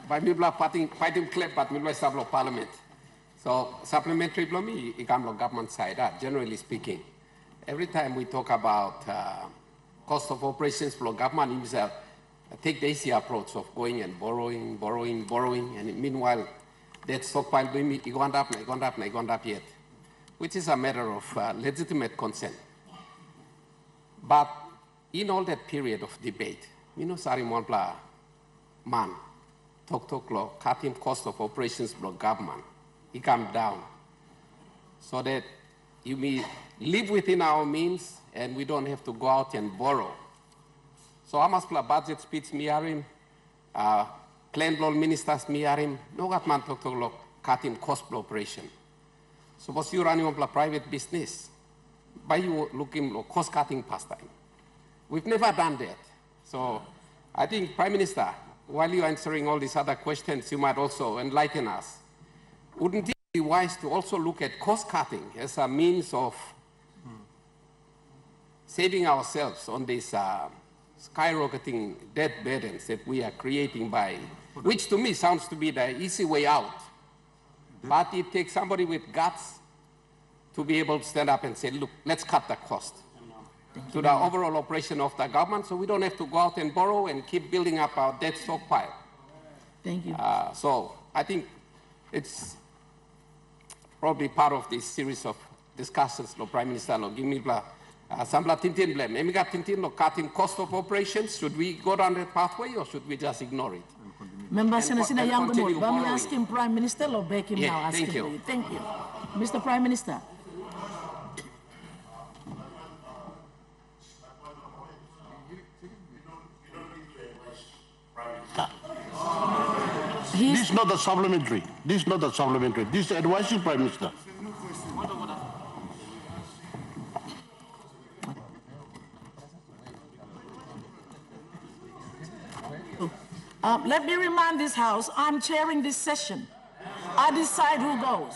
by me bla fighting clip, but me bla sablo parliament. So supplementary bla me ikamlo government side. Generally speaking, every time we talk about cost of operations for government himself, take the easy approach of going and borrowing, and meanwhile, that stockpile doing it gone up yet, which is a matter of legitimate concern. But in all that period of debate, sari monpla man, talk law, cutting cost of operations for government, it come down, so that you may live within our means and we don't have to go out and borrow. So Amaspla budget speech miarim, plan law ministers miarim, no gatman talk cutting cost of operation. So was you running on private business, by you looking cost cutting pastime. We've never done that. So I think Prime Minister, while you're answering all these other questions, you might also enlighten us. Wouldn't it be wise to also look at cost cutting as a means of saving ourselves on these skyrocketing debt burdens that we are creating by, which to me sounds to be the easy way out. But it takes somebody with guts to be able to stand up and say, look, let's cut the cost to the overall operation of the government so we don't have to go out and borrow and keep building up our debt stockpile. Thank you. So I think it's probably part of this series of discussions, Prime Minister, give me Sambla Tintin blame. Emiga Tintin cutting cost of operations. Should we go down that pathway or should we just ignore it? Member Senator Yangamot, let me ask him Prime Minister or beg him now? Thank you. Thank you. Mr. Prime Minister. This is not a supplementary. This is not a supplementary. This is advising Prime Minister. Let me remind this House, I'm chairing this session. I decide who goes.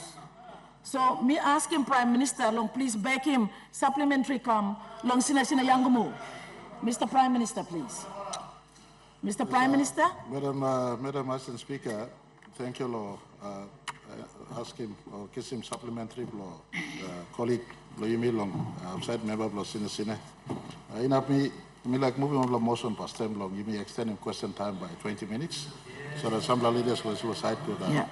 So me asking Prime Minister, long please beg him supplementary come, long sina yangumu. Mr. Prime Minister, please. Mr. Prime Minister? Madam Assistant Speaker, thank you, Law. Ask him or kiss him supplementary, Law. Colleague, Law Yumi Long, outside member of Law Sina. Me like moving on the motion past time long, you may extend question time by 20 minutes. So that some leaders will side to that.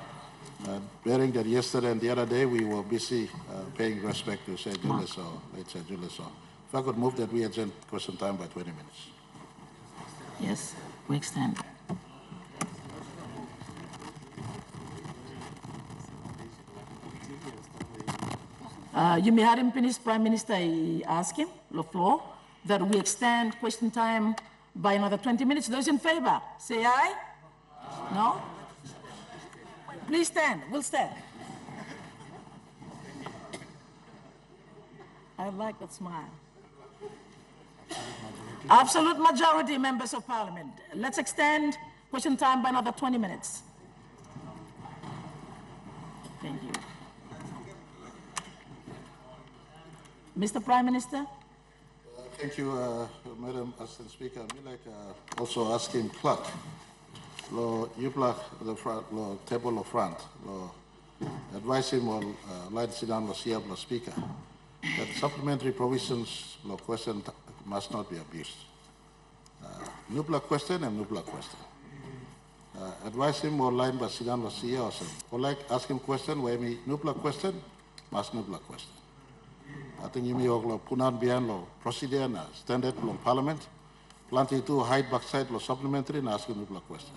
Bearing that yesterday and the other day we were busy paying respect to say Julius or late say Julius. If I could move that we adjourn question time by 20 minutes. Yes, we extend. You may have him finish, Prime Minister, ask him, the floor, that we extend question time by another 20 minutes. Those in favor, say aye. No? Please stand, we'll stand. I like that smile. Absolute majority, members of parliament. Let's extend question time by another 20 minutes. Thank you. Mr. Prime Minister? Thank you, Madam Assistant Speaker. I'd like also asking clerk, you block the front, table of front, advise him on line sit down, Speaker, that supplementary provisions, question must not be abused. New block question and new block question. Advise him or line by sit down, or like ask him question where me new block question must new block question. I think you may also punan beyond law procedure and standard law parliament. Plenty to hide backside law supplementary and ask a new question.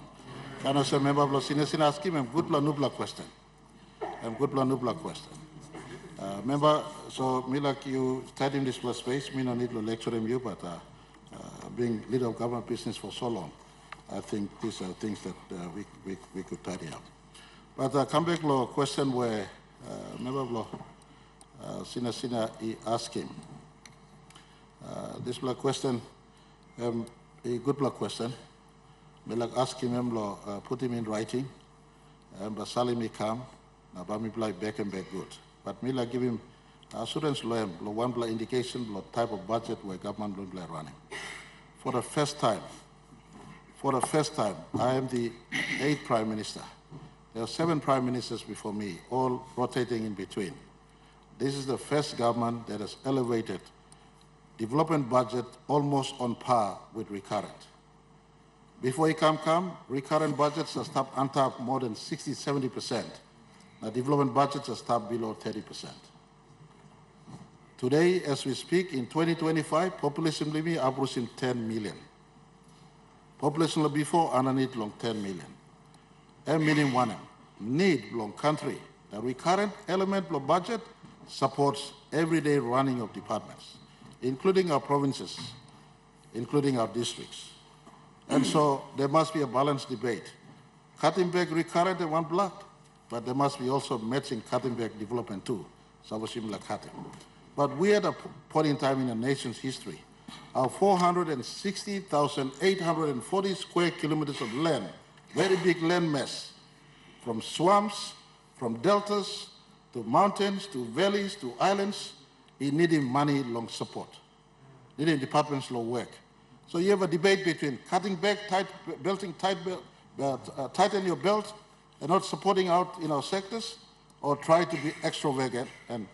Can I say member of law senior ask him good law new question? Good law new question. Member, so me like you study in this plus space, me no need to lecture him you, but being leader of government business for so long, I think these are things that we could tidy up. But come back law question where member of law Sina he asked him. This block question, a good block question. Me like ask him, put him in writing, but Salimi come, now but me like back and back good. But me like give him assurance law one block indication, type of budget where government will be running. For the first time for the first time, I am the 8th Prime Minister. There are 7 Prime Ministers before me, all rotating in between. This is the first government that has elevated development budget almost on par with recurrent. Before ICAM, recurrent budgets are stabbed untapped more than 60, 70%. Now development budgets are stabbed below 30%. Today, as we speak, in 2025, population living approaching 10 million. Population before underneath long 10 million. And meaning one need long country. The recurrent element of budget supports everyday running of departments, including our provinces, including our districts. And so there must be a balanced debate. Cutting back recurrent in one block, but there must be also matching cutting back development too. So similar cutting. But we are at a point in time in the nation's history. Our 460,840 square kilometers of land, very big land mass, from swamps, from deltas, to mountains, to valleys, to islands, is needing money long support, needing departments long work. So you have a debate between cutting back, tighten your belt, and not supporting out in our sectors, or try to be extravagant and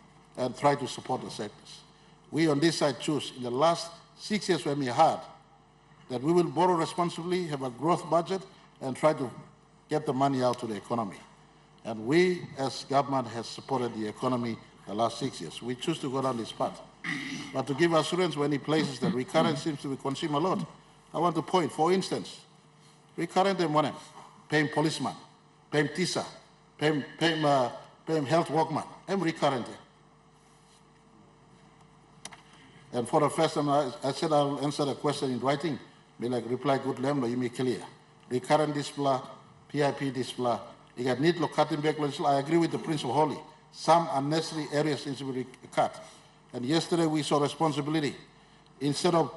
try to support the sectors. We on this side choose, in the last 6 years when we had, that we will borrow responsibly, have a growth budget, and try to get the money out to the economy. And we, as government, has supported the economy the last 6 years. We choose to go down this path. But to give assurance when in places that recurrent seems to be consumed a lot, I want to point, for instance, recurrent and money, paying policeman, paying TISA, paying health workman, and recurrent. And for the first time, I said I'll answer the question in writing, be like reply good lemlo, you make clear. Recurrent display, PIP display, you got need to cutting back. I agree with the Prince of Holy. Some unnecessary areas need to be cut. And yesterday we saw responsibility. Instead of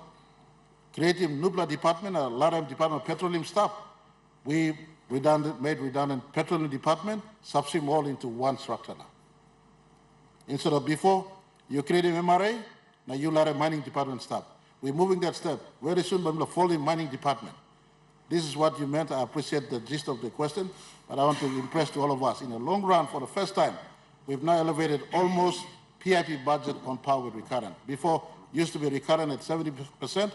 creating nuclear department, a lot of department of petroleum staff, we made redundant petroleum department, subsume all into one structure now. Instead of before, you creating MRA, now you let a mining department staff. We're moving that step. Very soon, we're folding mining department. This is what you meant. I appreciate the gist of the question, but I want to impress to all of us. In the long run, for the first time, we've now elevated almost PIP budget on par with recurrent. Before, used to be recurrent at 70%,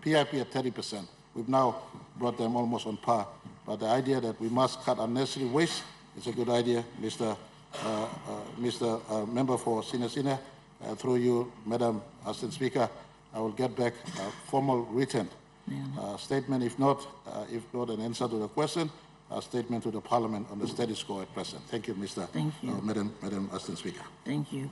PIP at 30%. We've now brought them almost on par. But the idea that we must cut unnecessary waste is a good idea, Mr. Member for Sina, through you, Madam Assistant Speaker. I will get back a formal written statement, if not an answer to the question, a statement to the Parliament on the status quo at present. Thank you, Madam Assistant Speaker. Thank you.